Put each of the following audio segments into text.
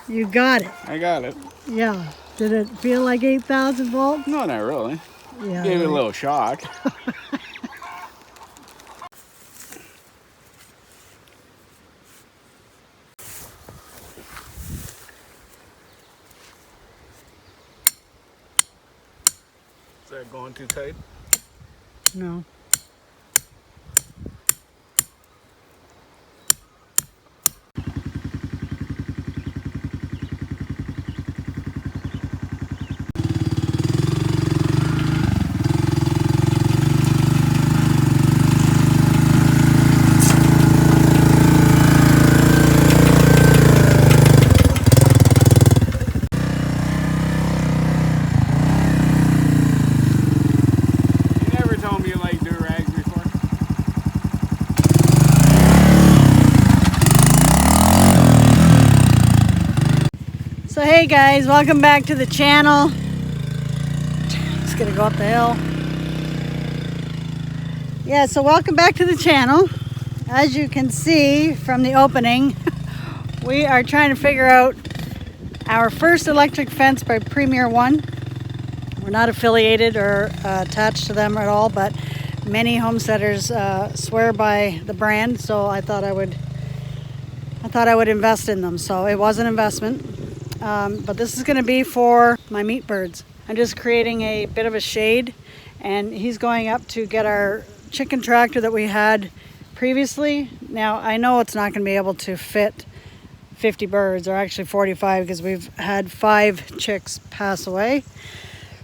You got it. I got it. Yeah. Did it feel like 8,000 volts? No, not really. Yeah. Gave it a little shock. Is that going too tight? No. So hey guys, welcome back to the channel. Just gonna go up the hill. Yeah, so welcome back to the channel. As you can see from the opening, we are trying to figure out our first electric fence by Premier One. We're not affiliated or attached to them at all, but many homesteaders swear by the brand, so I thought I would invest in them. So it was an investment. But this is going to be for my meat birds. I'm just creating a bit of a shade, and he's going up to get our chicken tractor that we had previously. Now I know it's not going to be able to fit 50 birds, or actually 45, because we've had 5 chicks pass away.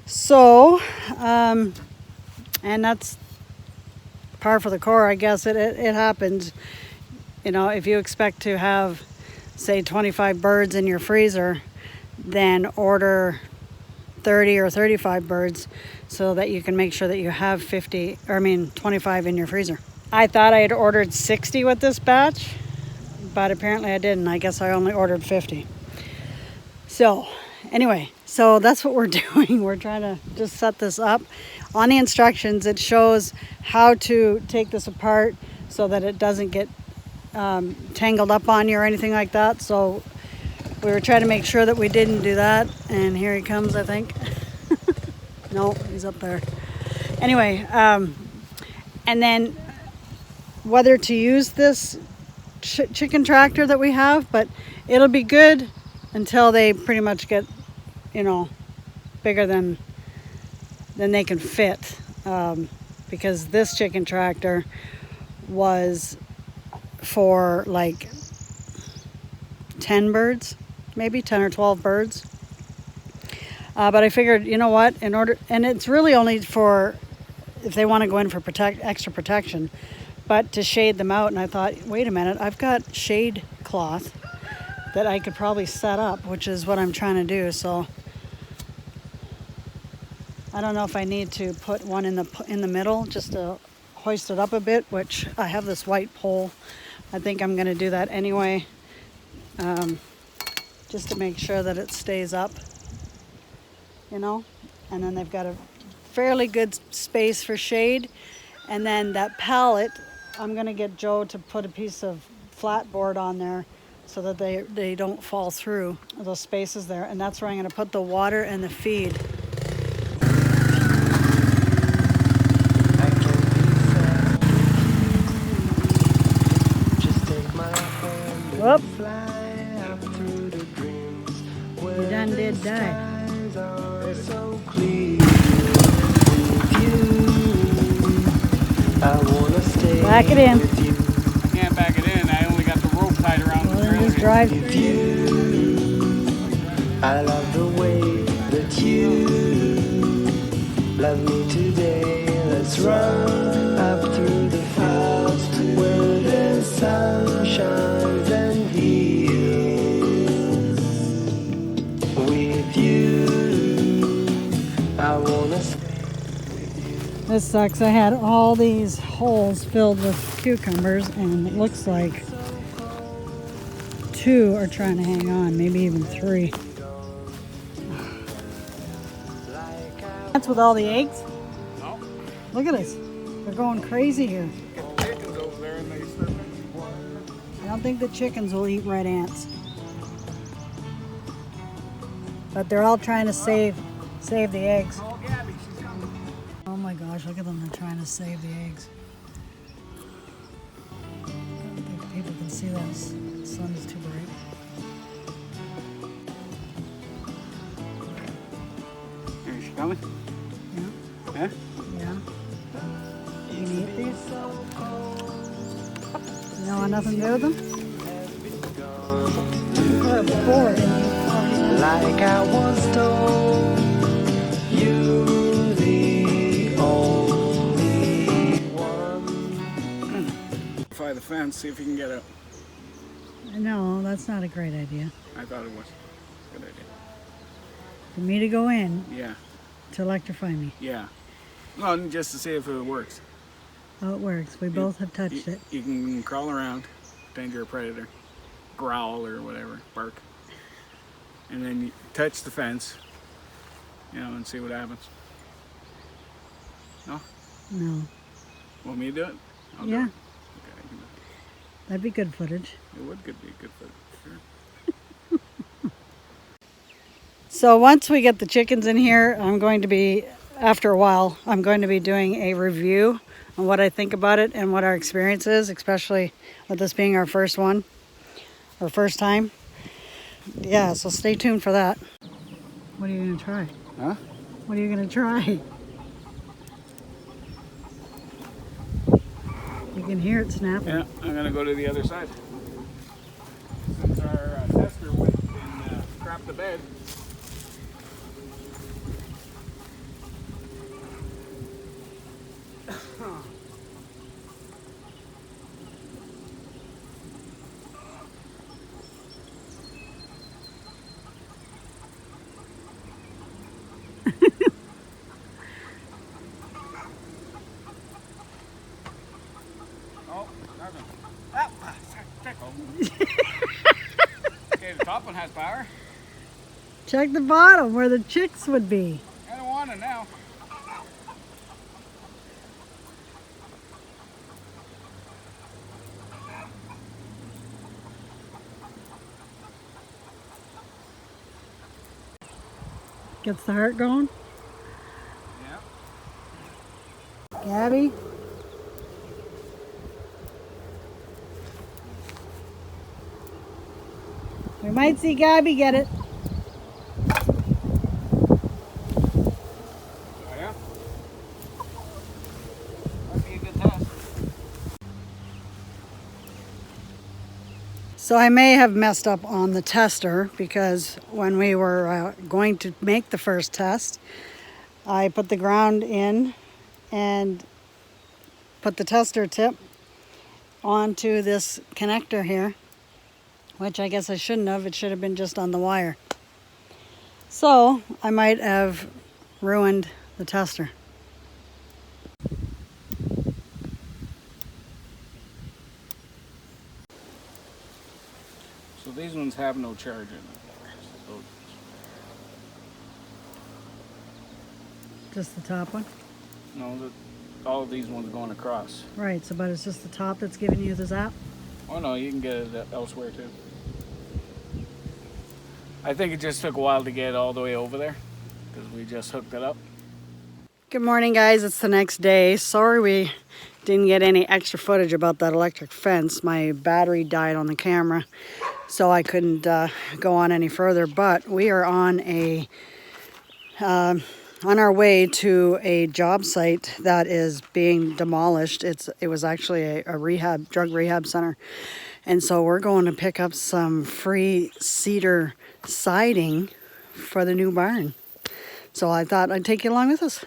So, and that's par for the course, I guess. It happens. You know, if you expect to have, say, 25 birds in your freezer, then order 30 or 35 birds so that you can make sure that you have 25 in your freezer. I thought I had ordered 60 with this batch, but apparently I didn't. I guess I only ordered 50. So anyway, so that's what we're doing. We're trying to just set this up. On the instructions, it shows how to take this apart so that it doesn't get tangled up on you or anything like that. So we were trying to make sure that we didn't do that, and here he comes, I think. No, he's up there. Anyway, and then whether to use this chicken tractor that we have, but it'll be good until they pretty much get, you know, bigger than they can fit, because this chicken tractor was for like 10 birds, maybe 10 or 12 birds. But I figured, you know what, and it's really only for if they want to go in for extra protection, but to shade them out. And I thought, wait a minute, I've got shade cloth that I could probably set up, which is what I'm trying to do. So I don't know if I need to put one in the middle just to hoist it up a bit, which I have this white pole. I think I'm going to do that anyway, just to make sure that it stays up, you know. And then they've got a fairly good space for shade. And then that pallet, I'm going to get Joe to put a piece of flat board on there so that they don't fall through those spaces there. And that's where I'm going to put the water and the feed. Whoop. You done did die. Back it in. I can't back it in. I only got the rope tied around the trailer. Just drive. I love the way that you love me today. Let's run up through the fields where the sun shines and heals. With you, I wanna stay. This sucks. I had all these holes filled with cucumbers, and it looks like 2 are trying to hang on, maybe even 3. That's with all the eggs? No. Look at us. They're going crazy here. Get the chickens over there and they start making water. I don't think the chickens will eat red ants. But they're all trying to save the eggs. Oh, Gabby, she's coming. Oh my gosh, look at them, they're trying to save the eggs. I don't think people can see that. The sun is too bright. Is she coming? Yeah. Huh? Yeah. You can eat these? You don't want nothing to do with them? You were bored. Like I was told, you the only one. Fly the fence, see if you can get out. No, that's not a great idea. I thought it was. Good idea. For me to go in Yeah, to electrify me. yeah. No, just to see if it works. Oh, it works. We both have touched it. You can crawl around, pretend you're a predator, growl or whatever, bark, and then you touch the fence, and see what happens. No? No. Want me to do it? I'll do Yeah. it. Okay, I can do it. That'd be good footage. It would be good for it. Sure. So once we get the chickens in here, after a while, I'm going to be doing a review on what I think about it and what our experience is, especially with this being our first one, or first time. Yeah, so stay tuned for that. What are you going to try? Huh? What are you going to try? You can hear it snapping. Yeah, I'm gonna go to the other side. Since our tester went and crapped the bed. Oh, nothing. Okay, the top one has power. Check the bottom where the chicks would be. I don't want it now. Gets the heart going. Yeah. Gabby? We might see Gabby get it. Oh yeah? That'd be a good test. So I may have messed up on the tester because when we were going to make the first test, I put the ground in and put the tester tip onto this connector here, which I guess I shouldn't have. It should have been just on the wire. So I might have ruined the tester. So these ones have no charge in them. So Just the top one? no, all of these ones going across. Right, so but it's just the top that's giving you the zap? Oh no, you can get it elsewhere too. I think it just took a while to get it all the way over there because we just hooked it up. Good morning, guys. It's the next day. Sorry we didn't get any extra footage about that electric fence. My battery died on the camera, so I couldn't go on any further. But we are on our way to a job site that is being demolished. It was actually a drug rehab center, and so we're going to pick up some free cedar siding for the new barn. So I thought I'd take you along with us.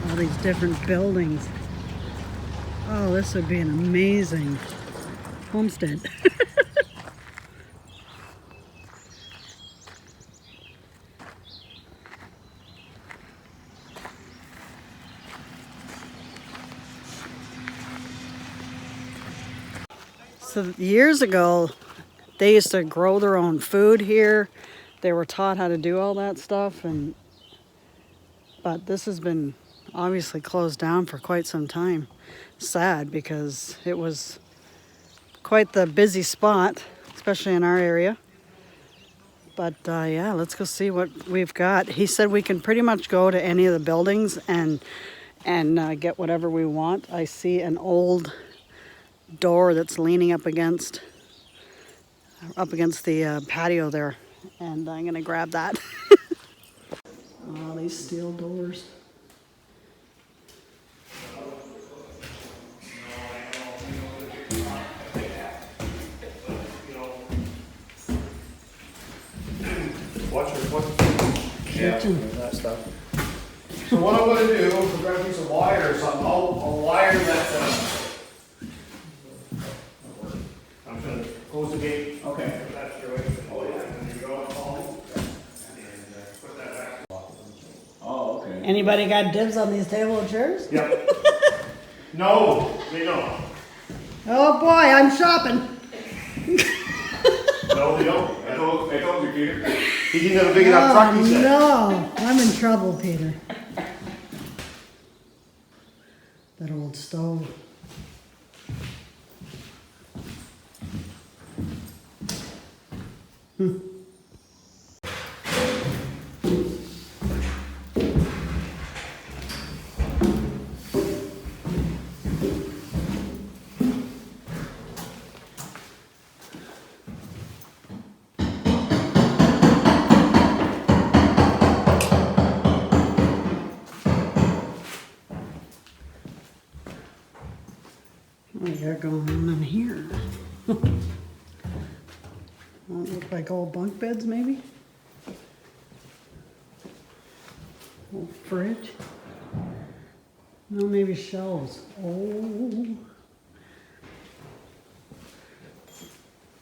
All these different buildings. Oh, this would be an amazing homestead. So years ago, They used to grow their own food here. They were taught how to do all that stuff, but this has been obviously closed down for quite some time. Sad, because it was quite the busy spot, especially in our area. But yeah, let's go see what we've got. He said we can pretty much go to any of the buildings and get whatever we want. I see an old door that's leaning up against the patio there, and I'm gonna grab that. Oh, these steel doors. Kitchen. That stuff. So what I'm going to do, we're going to use a wire or something. I'll wire that. I'm going to close the gate. Okay. That's your way. Oh yeah. And then you go up home and put that back. Oh, okay. Anybody got dibs on these table and chairs? Yep. No, they don't. Oh boy, I'm shopping. No, they don't. I told you, Peter. He didn't have a big enough truck, he said. No, I'm in trouble, Peter. That old stove. What do you got going on in here? Look like old bunk beds, maybe? Old fridge? No, maybe shelves. Oh.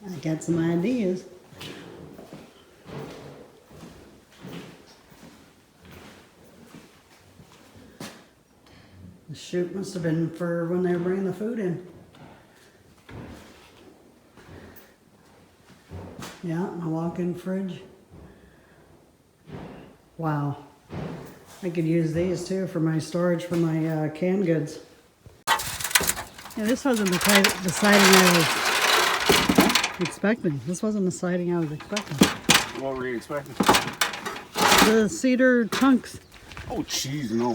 I got some ideas. The chute must have been for when they were bringing the food in. Yeah, a walk-in fridge. Wow. I could use these too for my storage for my canned goods. Yeah, this wasn't the siding I was expecting. This wasn't the siding I was expecting. What were you expecting? The cedar chunks. Oh, jeez, no.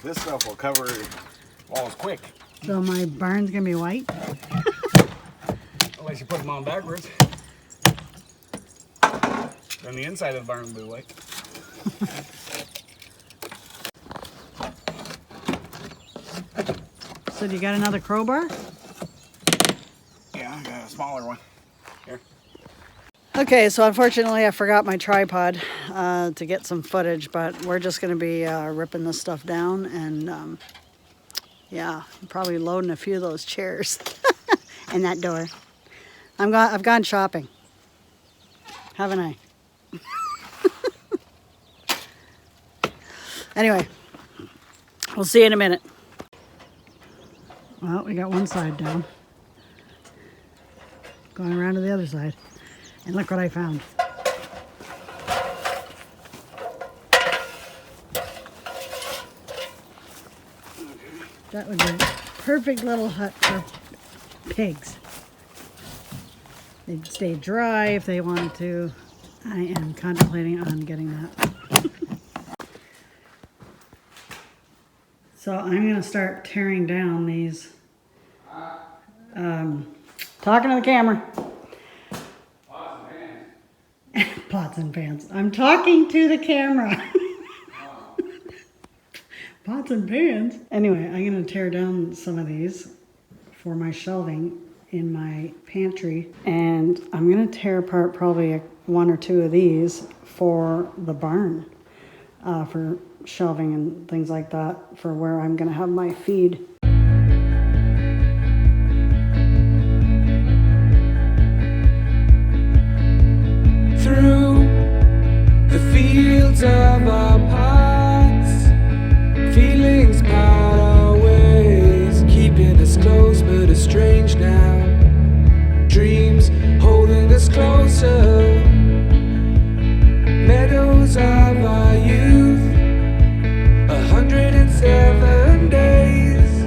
This stuff will cover walls quick. So my barn's gonna be white. Unless you put them on backwards. Then the inside of the barn will be white. So do you got another crowbar? Yeah, I got a smaller one. Here. Okay, so unfortunately I forgot my tripod to get some footage, but we're just gonna be ripping this stuff down and yeah, probably loading a few of those chairs and that door. I've gone shopping, haven't I? Anyway, we'll see you in a minute. Well, we got one side down. Going around to the other side. And look what I found. That would be a perfect little hut for pigs. They'd stay dry if they wanted to. I am contemplating on getting that. So I'm going to start tearing down these. Talking to the camera. Pots and pans. I'm talking to the camera. Pots and pans. Anyway, I'm going to tear down some of these for my shelving in my pantry. And I'm going to tear apart probably one or two of these for the barn. For shelving and things like that, for where I'm going to have my feed. Through the fields of our paths, feelings part our ways, keeping us close but estranged now. closer. Meadows of our youth, 107 days,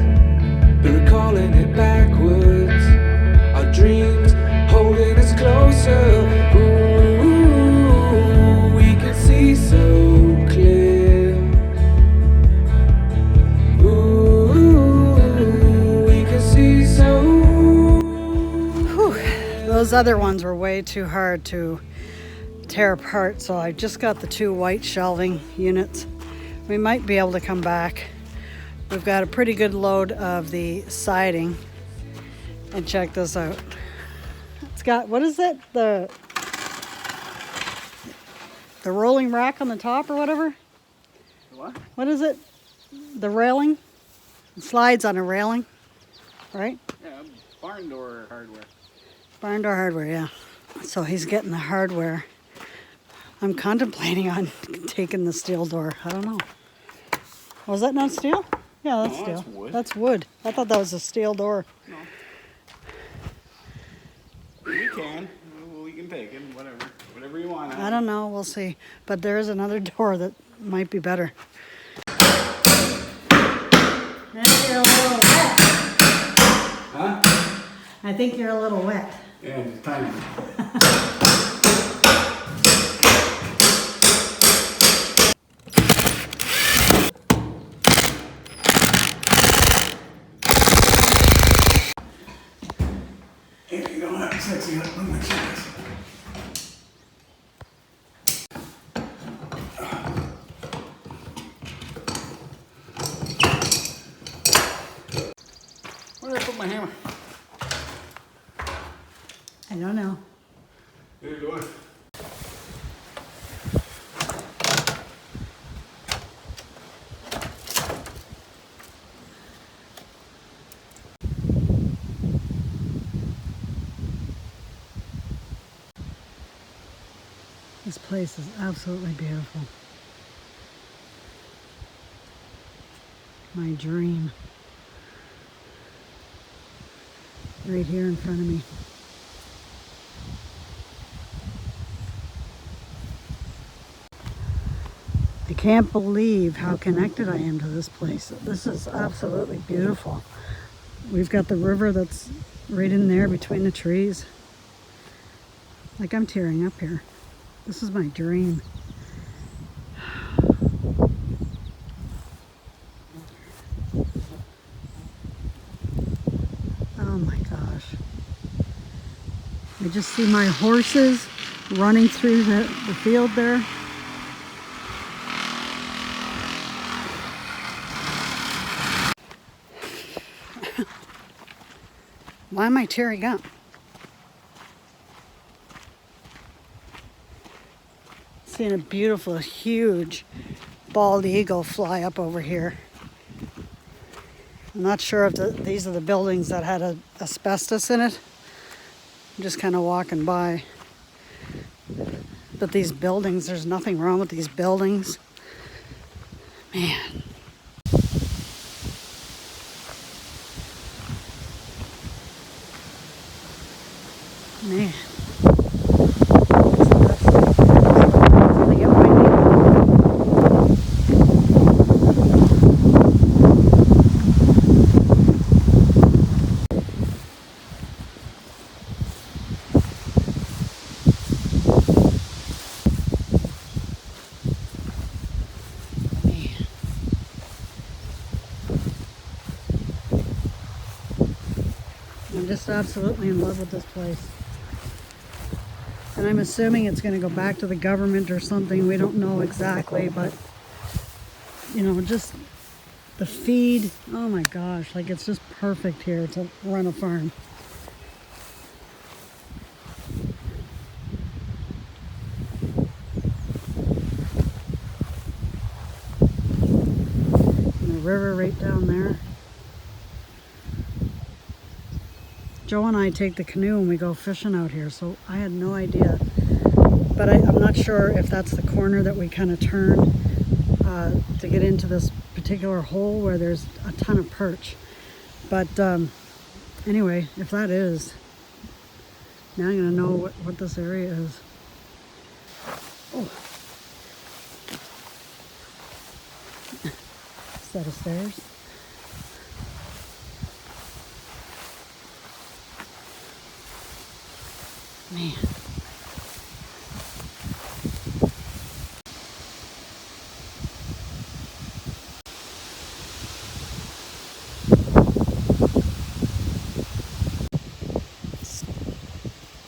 but recalling it backwards. Our dreams holding us closer. Ooh, we can see so clear. Ooh, we can see so. Those other ones were way too hard to tear apart, so I just got the 2 white shelving units. We might be able to come back. We've got a pretty good load of the siding. And check this out. It's got, what is it? The rolling rack on the top or whatever? What? What is it? The railing? It slides on a railing, right? Yeah, barn door hardware. Barn door hardware, yeah. So he's getting the hardware. I'm contemplating on taking the steel door. I don't know. Was that not steel? Yeah, that's No, steel. that's wood. That's wood. I thought that was a steel door. No. We can. We can take it. Whatever you want. I don't know. We'll see. But there is another door that might be better. I think you're a little wet. Huh? I think you're a little wet. Yeah, it's tiny. If you don't have sexy look my shoes. Where did I put my hammer? I don't know. Neither do I. This place is absolutely beautiful. My dream. Right here in front of me. I can't believe how connected I am to this place. This is absolutely beautiful. We've got the river that's right in there between the trees. Like, I'm tearing up here. This is my dream. Oh my gosh. I just see my horses running through the field there. Why am I tearing up? Seeing a beautiful, huge bald eagle fly up over here. I'm not sure if these are the buildings that had asbestos in it. I'm just kind of walking by. But these buildings, there's nothing wrong with these buildings. Man. Man. I'm just absolutely in love with this place. And I'm assuming it's going to go back to the government or something. We don't know exactly, but you know, just the feed. Oh my gosh, like it's just perfect here to run a farm. And the river right down there. Joe and I take the canoe and we go fishing out here, so I had no idea. But I'm not sure if that's the corner that we kind of turn to get into this particular hole where there's a ton of perch. But anyway, if that is, Now I'm gonna know what this area is. Oh. Set of stairs. Man.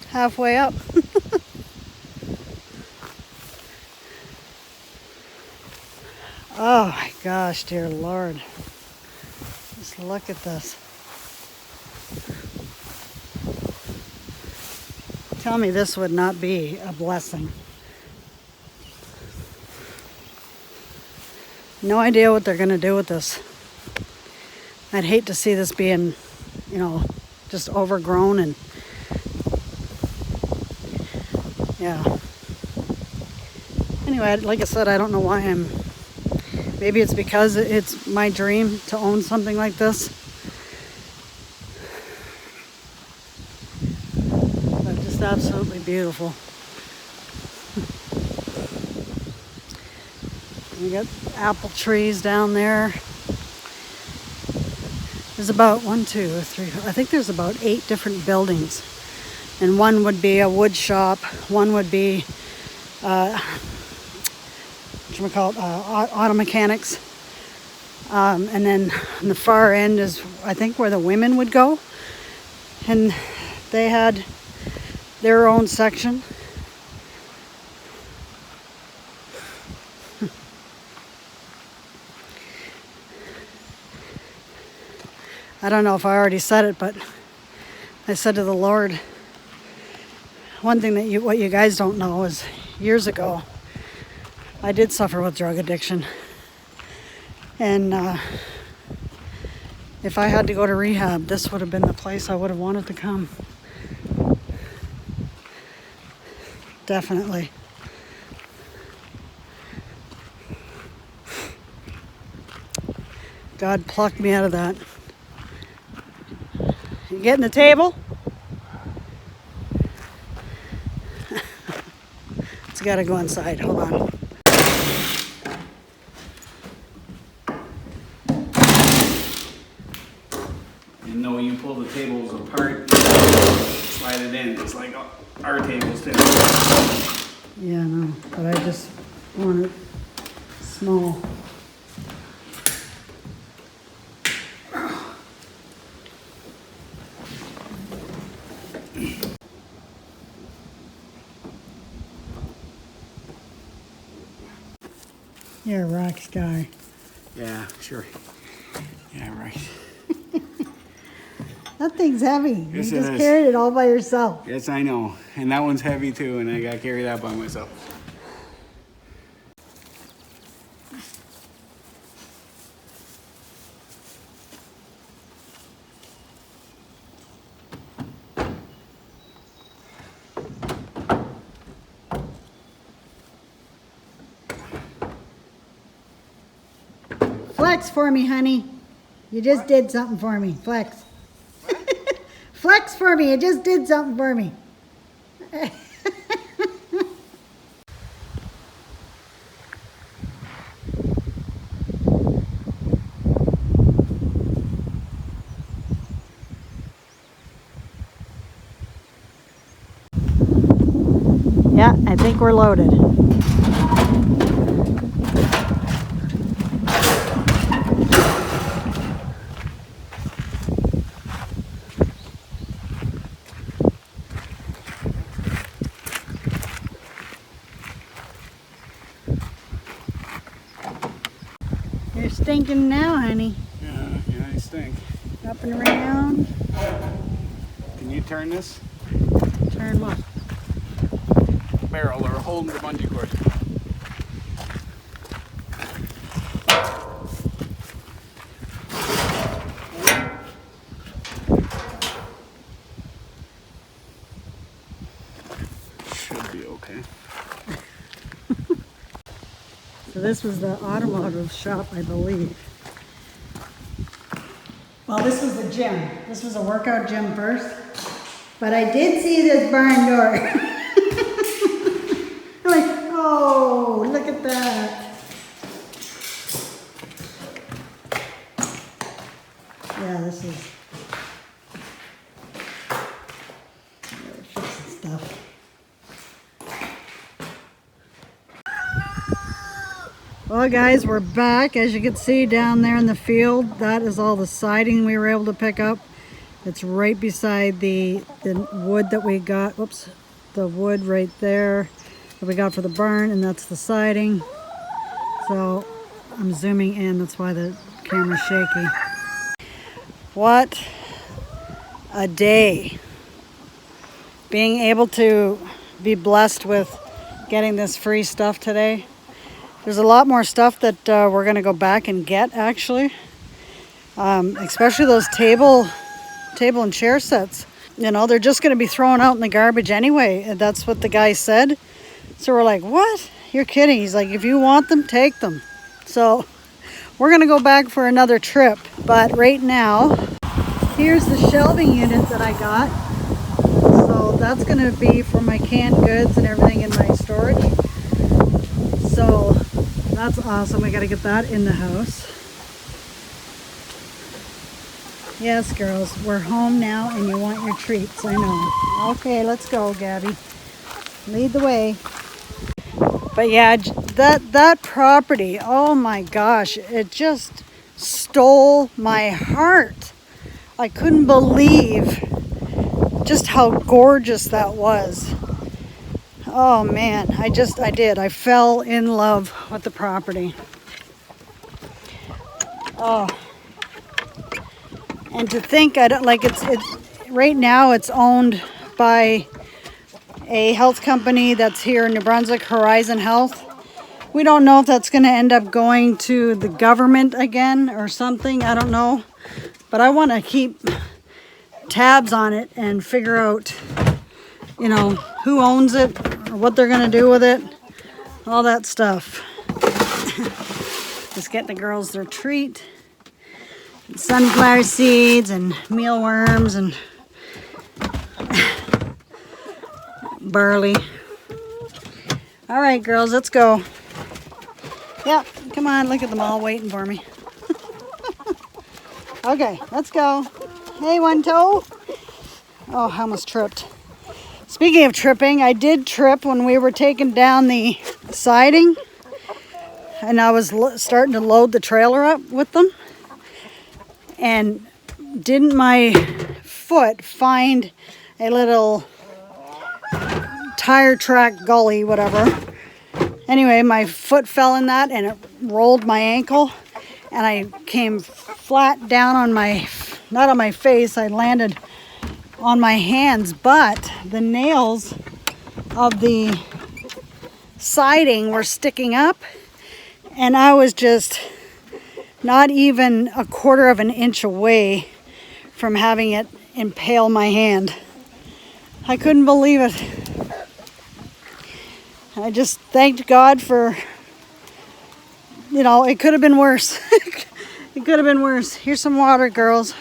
Halfway up. Oh my gosh, dear Lord. Just look at this. Tell me this would not be a blessing. No idea what they're going to do with this. I'd hate to see this being, you know, just overgrown and yeah. Anyway, like I said, I don't know why maybe it's because it's my dream to own something like this. But just absolutely beautiful. We got apple trees down there. There's about 1, 2, 3, I think there's about 8 different buildings. And one would be a wood shop, one would be auto mechanics. And then on the far end is, I think, where the women would go. And they had their own section. I don't know if I already said it, but I said to the Lord, one thing that what you guys don't know is years ago, I did suffer with drug addiction. And if I had to go to rehab, this would have been the place I would have wanted to come. Definitely. God plucked me out of that. You getting the table? It's got to go inside. Hold on. And no, you pull the tables apart, slide it in. It's like our tables too. Yeah, no, but I just want it small. You're a rock star. Yeah, sure. Yeah, right. That thing's heavy. Yes, You it just is. carried it all by yourself. Yes, I know. And that one's heavy too, and I got to carry that by myself. Flex for me, honey. You just did something for me. Flex. Flex for me. You just did something for me. Yeah, I think we're loaded. You're stinking now, honey. Yeah, I stink. Up and around. Can you turn this Turn what? barrel or hold the bungee cord? Should be okay. So this was the automotive shop, I believe. Well, this was the gym. This was a workout gym first. But I did see this barn door. I'm like, oh, look at that. Yeah, this is fixing stuff. Well, guys, we're back. As you can see down there in the field, that is all the siding we were able to pick up. It's right beside the wood that we got. Whoops, the wood right there that we got for the barn, and that's the siding. So I'm zooming in. That's why the camera's shaky. What a day. Being able to be blessed with getting this free stuff today. There's a lot more stuff that we're going to go back and get, actually. Especially those table and chair sets. You know, they're just going to be thrown out in the garbage anyway. And that's what the guy said. So we're like, what? You're kidding. He's like, if you want them, take them. So we're going to go back for another trip. But right now, here's the shelving unit that I got. So that's going to be for my canned goods and everything in my storage. So that's awesome. We got to get that in the house. Yes, girls, we're home now and you want your treats, I know. Okay, let's go, Gabby. Lead the way. But yeah, that property, oh my gosh, it just stole my heart. I couldn't believe just how gorgeous that was. Oh man, I did. I fell in love with the property. Oh. And to think, I don't like it's right now it's owned by a health company that's here in New Brunswick, Horizon Health. We don't know if that's going to end up going to the government again or something. I don't know. But I want to keep tabs on it and figure out, you know, who owns it or what they're going to do with it. All that stuff. Just getting the girls their treat. Sunflower seeds and mealworms and barley. All right, girls, let's go. Yep, come on, look at them all waiting for me. Okay, let's go. Hey, one toe. Oh, I almost tripped. Speaking of tripping, I did trip when we were taking down the siding, and I was starting to load the trailer up with them. And didn't my foot find a little tire track gully, whatever. Anyway, my foot fell in that and it rolled my ankle. And I came flat down on not on my face, I landed on my hands. But the nails of the siding were sticking up. And I was just not even a quarter of an inch away from having it impale my hand. I couldn't believe it. I just thanked God for, you know, it could have been worse. It could have been worse. Here's some water, girls.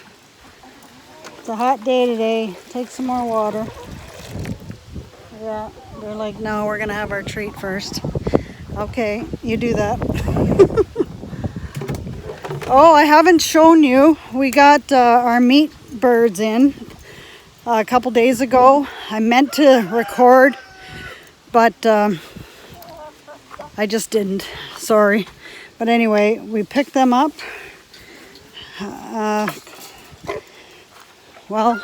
It's a hot day today. Take some more water. Yeah, they're like, no, we're going to have our treat first. Okay, you do that. Oh, I haven't shown you. We got our meat birds in a couple days ago. I meant to record, but I just didn't. Sorry. But anyway, we picked them up. Well,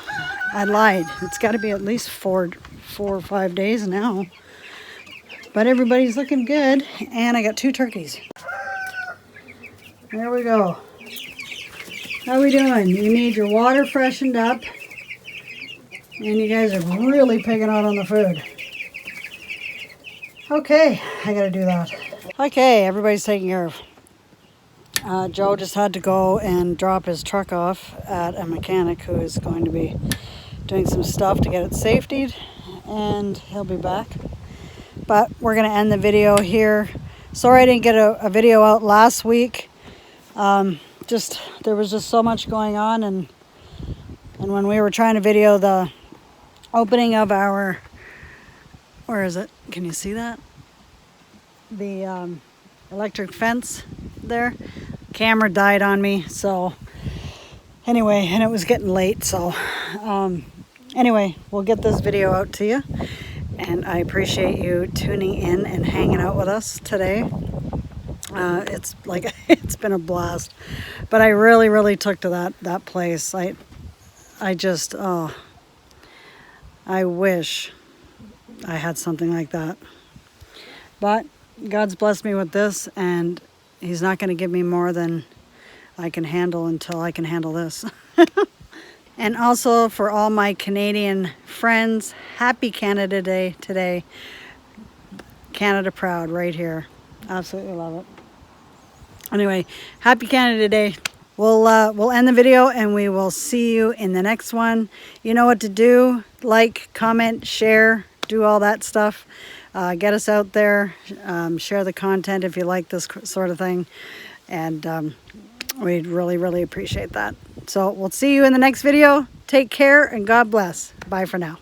I lied. It's got to be at least four or 5 days now. But everybody's looking good, and I got 2 turkeys. There we go. How we doing? You need your water freshened up. And you guys are really picking out on the food. Okay, I gotta do that. Okay, everybody's taken care of. Joe just had to go and drop his truck off at a mechanic who is going to be doing some stuff to get it safetied. And he'll be back. But we're gonna end the video here. Sorry I didn't get a video out last week. There was just so much going on, and when we were trying to video the opening of our, where is it? Can you see that? The electric fence there. Camera died on me, so anyway, and it was getting late, so anyway, we'll get this video out to you, and I appreciate you tuning in and hanging out with us today. It's like it's been a blast, but I really took to that place. I just I wish I had something like that, but God's blessed me with this, and He's not going to give me more than I can handle until I can handle this. And also for all my Canadian friends, happy Canada Day today. Canada proud right here. Absolutely love it. Anyway, happy Canada Day. We'll end the video and we will see you in the next one. You know what to do. Like, comment, share, do all that stuff. Get us out there. Share the content if you like this sort of thing. And we'd really appreciate that. So we'll see you in the next video. Take care and God bless. Bye for now.